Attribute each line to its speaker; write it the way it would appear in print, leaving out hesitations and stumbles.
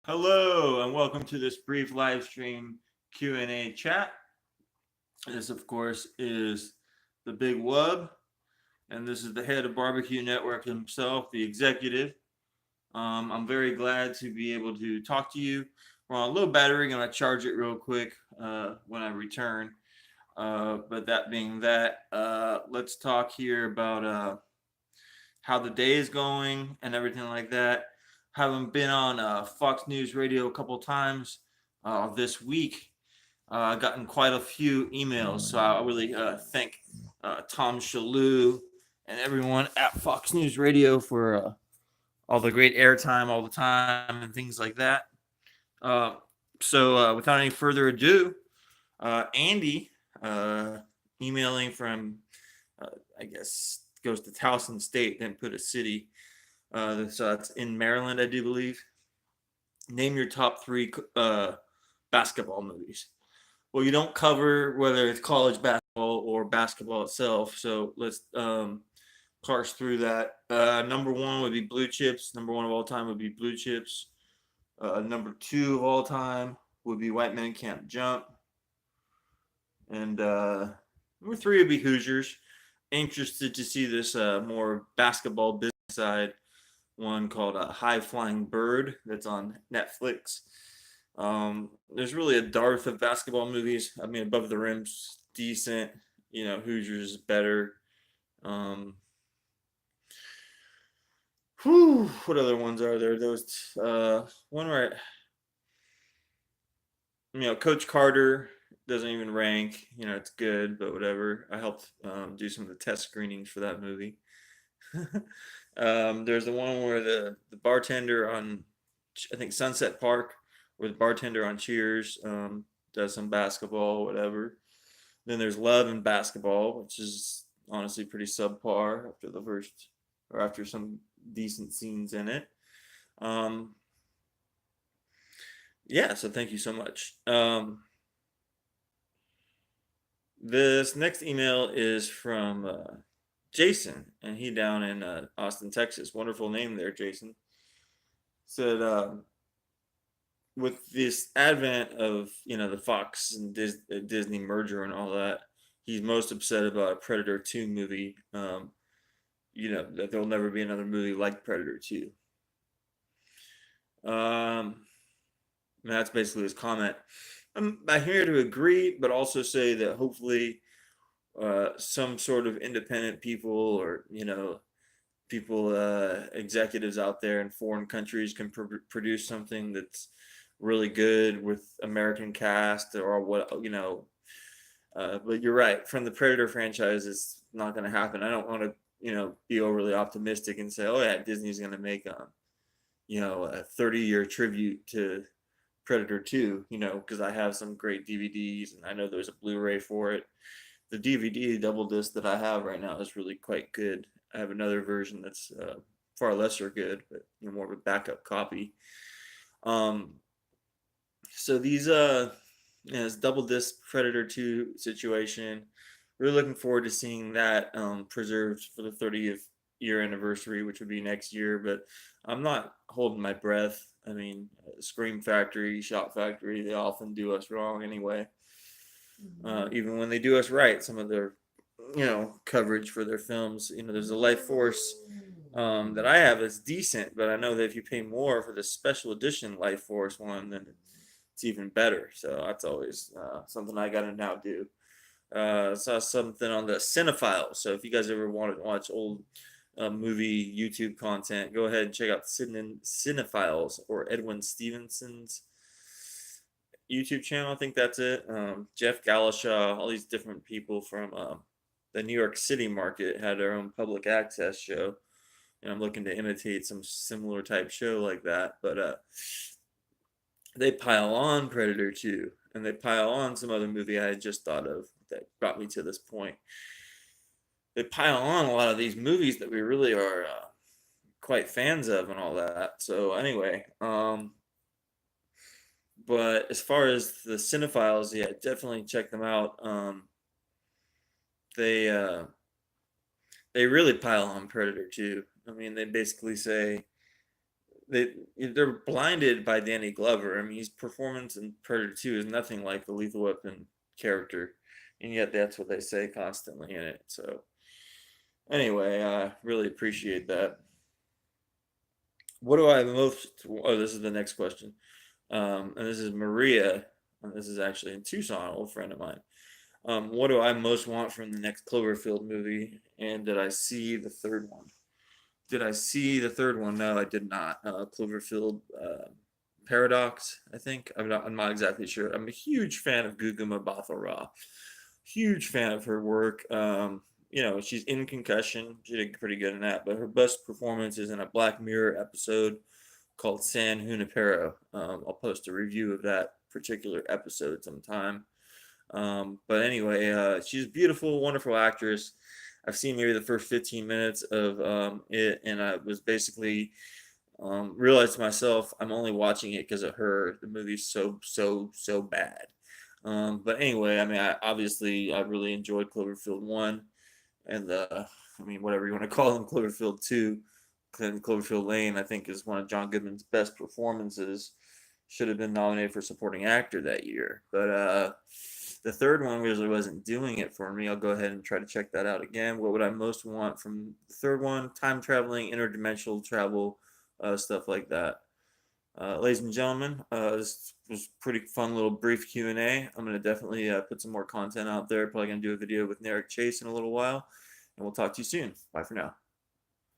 Speaker 1: Hello and welcome to this brief live stream Q&A chat. This, of course, is the Big Wub, and this is the head of Barbecue Network himself, the executive. I'm very glad to be able to talk to you. We're on a low battery, going to charge it real quick when I return. But that being that, let's talk here about how the day is going and everything like that. Having been on Fox News Radio a couple times this week, I've gotten quite a few emails. So I really thank Tom Shalhoub and everyone at Fox News Radio for all the great airtime all the time and things like that. So without any further ado, Andy, emailing from, I guess, goes to Towson State, then put a city. So that's in Maryland, I do believe. Name your top three basketball movies. Well, you don't cover whether it's college basketball or basketball itself, so let's parse through that. Number one would be Blue Chips. Number one of all time would be Blue Chips. Number two of all time would be White Men Can't Jump. And number three would be Hoosiers. Interested to see this more basketball business side one called High Flying Bird that's on Netflix. There's really a dearth of basketball movies. I mean, Above the Rim's decent. Hoosiers is better. What other ones are there? Those one where Coach Carter doesn't even rank. It's good, but whatever. I helped do some of the test screenings for that movie. There's the one where the bartender on, I think, Sunset Park, where the bartender on Cheers does some basketball, whatever. Then there's Love and Basketball, which is honestly pretty subpar after the first, or after some decent scenes in it. Yeah, so thank you so much. This next email is from Jason, and he down in Austin, Texas. Wonderful name there, Jason. Said, with this advent of the Fox and Disney merger and all that, he's most upset about a Predator 2 movie. That there'll never be another movie like Predator 2. That's basically his comment. I'm here to agree, but also say that hopefully some sort of independent people or people, executives out there in foreign countries can produce something that's really good with American cast or what. But you're right. From the Predator franchise, it's not going to happen. I don't want to be overly optimistic and say, oh yeah, Disney's going to make a 30-year tribute to Predator 2, because I have some great DVDs and I know there's a Blu-ray for it. The DVD double disc that I have right now is really quite good. I have another version that's far lesser good, but more of a backup copy. So these this double disc Predator 2 situation, really looking forward to seeing that preserved for the 30th year anniversary, which would be next year. But I'm not holding my breath. I mean, Scream Factory, Shot Factory, they often do us wrong anyway. Even when they do us right, some of their coverage for their films, there's a Life Force that I have is decent, but I know that if you pay more for the special edition Life Force one, then it's even better. So that's always something I gotta now do. Saw something on the Cinephiles. So if you guys ever want to watch old movie YouTube content, go ahead and check out Cinephiles or Edwin Stevenson's YouTube channel. I think that's it. Jeff Galashaw, all these different people from the New York City market had their own public access show. And I'm looking to imitate some similar type show like that. But they pile on Predator 2, and they pile on some other movie I had just thought of that brought me to this point. They pile on a lot of these movies that we really are quite fans of and all that. So anyway, but as far as the Cinephiles, yeah, definitely check them out. They really pile on Predator 2. I mean, they basically say they're blinded by Danny Glover. I mean, his performance in Predator 2 is nothing like the Lethal Weapon character, and yet that's what they say constantly in it. So anyway, I really appreciate that. What do I most? Oh, this is the next question, and this is Maria, and this is actually in Tucson, an old friend of mine. What do I most want from the next Cloverfield movie? And did I see the third one? Did I see the third one? No, I did not. Cloverfield Paradox, I think. I'm not exactly sure. I'm a huge fan of Gugu Mbatha-Raw. Huge fan of her work. She's in Concussion. She did pretty good in that, but her best performance is in a Black Mirror episode called San Junipero. I'll post a review of that particular episode sometime. But anyway, she's a beautiful, wonderful actress. I've seen maybe the first 15 minutes of it, and I was basically realized to myself I'm only watching it because of her. The movie's so bad. But anyway, I mean, I really enjoyed Cloverfield 1, and I mean, whatever you want to call them, Cloverfield 2, and Cloverfield Lane, I think is one of John Goodman's best performances. Should have been nominated for supporting actor that year, but the third one really wasn't doing it for me. I'll go ahead and try to check that out again. What would I most want from the third one? Time traveling, interdimensional travel, stuff like that. Ladies and gentlemen, this was a pretty fun little brief Q&A. I'm going to definitely put some more content out there. Probably going to do a video with Narek Chase in a little while. And we'll talk to you soon. Bye for now.